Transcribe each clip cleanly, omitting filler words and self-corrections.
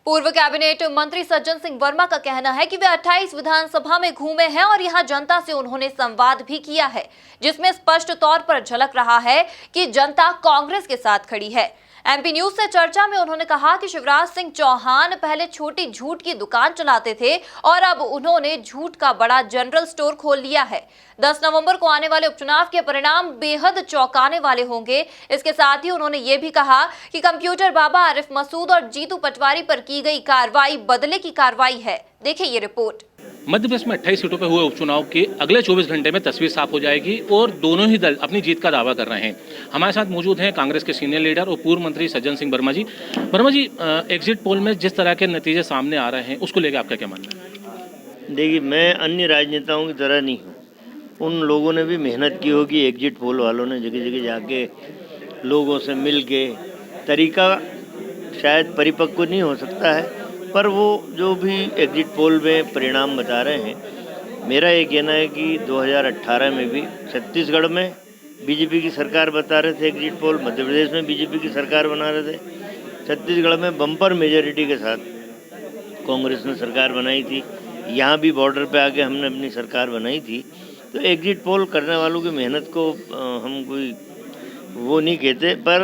पूर्व कैबिनेट मंत्री सज्जन सिंह वर्मा का कहना है कि वे 28 विधानसभा में घूमे हैं और यहां जनता से उन्होंने संवाद भी किया है, जिसमें स्पष्ट तौर पर झलक रहा है कि जनता कांग्रेस के साथ खड़ी है। एमपी न्यूज से चर्चा में उन्होंने कहा कि शिवराज सिंह चौहान पहले छोटी झूठ की दुकान चलाते थे और अब उन्होंने झूठ का बड़ा जनरल स्टोर खोल लिया है। 10 नवंबर को आने वाले उपचुनाव के परिणाम बेहद चौंकाने वाले होंगे। इसके साथ ही उन्होंने ये भी कहा कि कंप्यूटर बाबा आरिफ मसूद और जीतू पटवारी पर की गई कार्रवाई बदले की कार्रवाई है। देखिए ये रिपोर्ट। मध्य प्रदेश में 28 सीटों पर हुए उपचुनाव के अगले 24 घंटे में तस्वीर साफ हो जाएगी और दोनों ही दल अपनी जीत का दावा कर रहे हैं। हमारे साथ मौजूद हैं कांग्रेस के सीनियर लीडर और पूर्व मंत्री सज्जन सिंह वर्मा जी। वर्मा जी, एग्जिट पोल में जिस तरह के नतीजे सामने आ रहे हैं उसको लेकर आपका क्या मानना है? देखिए, मैं अन्य राजनेताओं की तरह नहीं हूँ। उन लोगों ने भी मेहनत की होगी, एग्जिट पोल वालों ने जगह जगह जाके लोगों से मिल के, तरीका शायद परिपक्व नहीं हो सकता है, पर वो जो भी एग्जिट पोल में परिणाम बता रहे हैं, मेरा ये कहना है कि 2018 में भी छत्तीसगढ़ में बीजेपी की सरकार बता रहे थे एग्जिट पोल, मध्य प्रदेश में बीजेपी की सरकार बना रहे थे, छत्तीसगढ़ में बम्पर मेजॉरिटी के साथ कांग्रेस ने सरकार बनाई थी, यहाँ भी बॉर्डर पे आके हमने अपनी सरकार बनाई थी। तो एग्जिट पोल करने वालों की मेहनत को हम कोई वो नहीं कहते, पर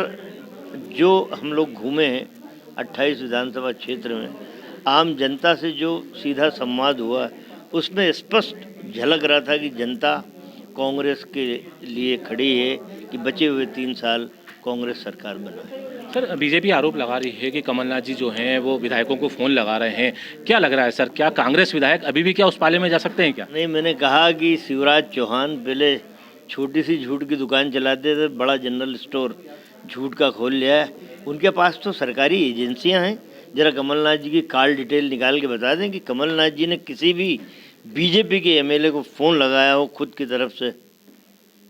जो हम लोग घूमे हैं 28 विधानसभा क्षेत्र में, आम जनता से जो सीधा संवाद हुआ उसमें स्पष्ट झलक रहा था कि जनता कांग्रेस के लिए खड़ी है कि बचे हुए 3 साल कांग्रेस सरकार बनाए। सर, बीजेपी आरोप लगा रही है कि कमलनाथ जी जो हैं वो विधायकों को फ़ोन लगा रहे हैं। क्या लग रहा है सर, क्या कांग्रेस विधायक अभी भी क्या उस पाले में जा सकते हैं क्या? नहीं, मैंने कहा कि शिवराज चौहान पहले छोटी सी झूठ की दुकान चलाते थे, बड़ा जनरल स्टोर झूठ का खोल लिया है। उनके पास तो सरकारी एजेंसियां हैं। जरा कमलनाथ जी की कॉल डिटेल निकाल के बता दें कि कमलनाथ जी ने किसी भी बीजेपी के एमएलए को फ़ोन लगाया हो खुद की तरफ से।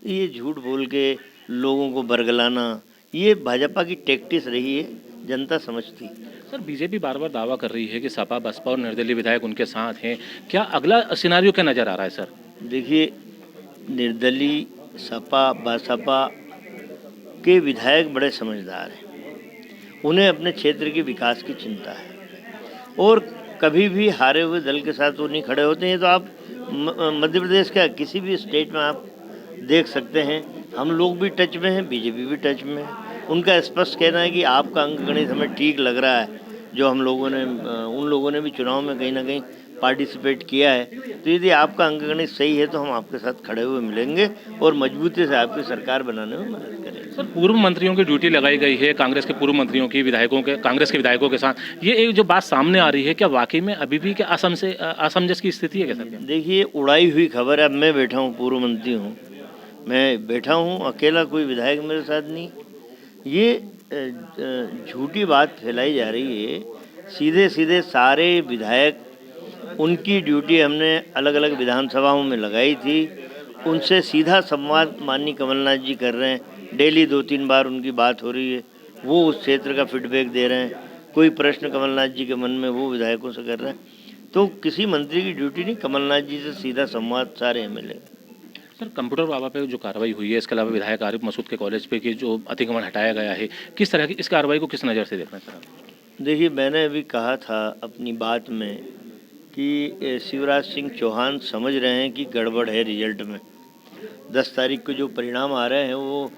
ये झूठ बोल के लोगों को बरगलाना, ये भाजपा की टैक्टिस रही है, जनता समझती है। सर, बीजेपी बार बार दावा कर रही है कि सपा, बसपा और निर्दलीय विधायक उनके साथ हैं। क्या अगला सिनारियो क्या नज़र आ रहा है सर? देखिए, निर्दलीय, सपा, बसपा के विधायक बड़े समझदार हैं। उन्हें अपने क्षेत्र के विकास की चिंता है और कभी भी हारे हुए दल के साथ वो नहीं खड़े होते हैं। तो आप मध्य प्रदेश का किसी भी स्टेट में आप देख सकते हैं, हम लोग भी टच में हैं, बीजेपी भी टच में है। उनका स्पष्ट कहना है कि आपका अंकगणित हमें ठीक लग रहा है, जो हम लोगों ने उन लोगों ने भी चुनाव में कहीं ना कहीं पार्टिसिपेट किया है। तो यदि आपका अंकगणित सही है तो हम आपके साथ खड़े हुए मिलेंगे और मजबूती से आपकी सरकार बनाने में मदद करेंगे। सर, पूर्व मंत्रियों की ड्यूटी लगाई गई है कांग्रेस के पूर्व मंत्रियों की, विधायकों के, कांग्रेस के विधायकों के साथ। ये एक जो बात सामने आ रही है, क्या वाकई में अभी भी क्या असमंजस की स्थिति है क्या सर? देखिए, उड़ाई हुई खबर है। अब मैं बैठा हूँ, पूर्व मंत्री हूँ, मैं बैठा हूँ अकेला, कोई विधायक मेरे साथ नहीं। ये झूठी बात फैलाई जा रही है। सीधे सीधे सारे विधायक, उनकी ड्यूटी हमने अलग अलग विधानसभाओं में लगाई थी, उनसे सीधा संवाद माननीय कमलनाथ जी कर रहे हैं। डेली 2-3 बार उनकी बात हो रही है, वो उस क्षेत्र का फीडबैक दे रहे हैं। कोई प्रश्न कमलनाथ जी के मन में वो विधायकों से कर रहे हैं। तो किसी मंत्री की ड्यूटी नहीं, कमलनाथ जी से सीधा संवाद सारे एमएलए। सर, कंप्यूटर बाबा पे जो कार्रवाई हुई है, इसके अलावा विधायक आरिफ मसूद के कॉलेज पे की जो अतिक्रमण हटाया गया है, किस तरह की इस कार्रवाई को किस नज़र से देख रहे हैं सर? देखिए, मैंने अभी कहा था अपनी बात में कि शिवराज सिंह चौहान समझ रहे हैं कि गड़बड़ है रिजल्ट में। 10 तारीख को जो परिणाम आ रहे हैं वो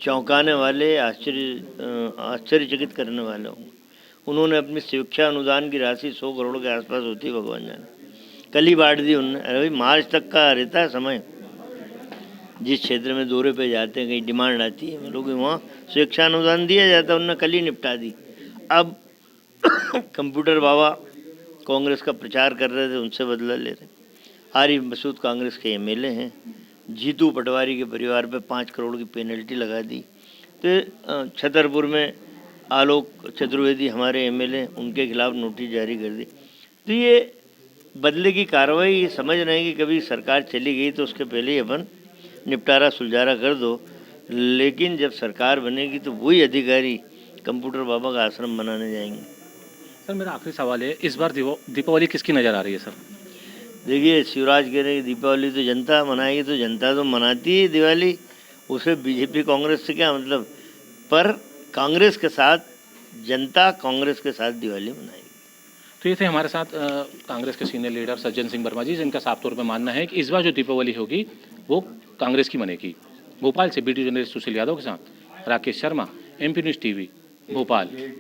चौंकाने वाले, आश्चर्यचकित करने वाले होंगे। उन्होंने अपनी शिक्षा अनुदान की राशि 100 करोड़ के आसपास होती है, भगवान जाने, कल ही बांट दी उन्होंने। अरे भाई, मार्च तक का रहता है समय। जिस क्षेत्र में दौरे पे जाते हैं, कहीं डिमांड आती है, हम लोग वहाँ शिक्षा अनुदान दिया जाता है, उन्होंने कल ही निपटा दी। अब कंप्यूटर बाबा कांग्रेस का प्रचार कर रहे थे, उनसे बदला ले रहे। आरिफ मसूद कांग्रेस के एमएलए हैं। जीतू पटवारी के परिवार पे 5 करोड़ की पेनल्टी लगा दी। तो छतरपुर में आलोक चतुर्वेदी हमारे एमएलए, उनके खिलाफ नोटिस जारी कर दी। तो ये बदले की कार्रवाई, ये समझ रहे हैं कि कभी सरकार चली गई तो उसके पहले ही अपन निपटारा सुलझारा कर दो, लेकिन जब सरकार बनेगी तो वही अधिकारी कंप्यूटर बाबा का आश्रम बनाने जाएंगे। सर, मेरा आखिरी सवाल है, इस बार दीपावली किसकी नज़र आ रही है सर? देखिए, शिवराज कह रहे हैं दीपावली तो जनता मनाएगी, तो जनता तो मनाती है दिवाली, उसे बीजेपी कांग्रेस से क्या मतलब। पर कांग्रेस के साथ जनता कांग्रेस के साथ दिवाली मनाएगी। तो ये थे हमारे साथ कांग्रेस के सीनियर लीडर सज्जन सिंह वर्मा जी, जिनका साफ तौर पर मानना है कि इस बार जो दीपावली होगी वो कांग्रेस की बनेगी। भोपाल से वीडियो जर्नलिस्ट सुशील यादव के साथ Rakesh Sharma, MP news TV, Bhopal.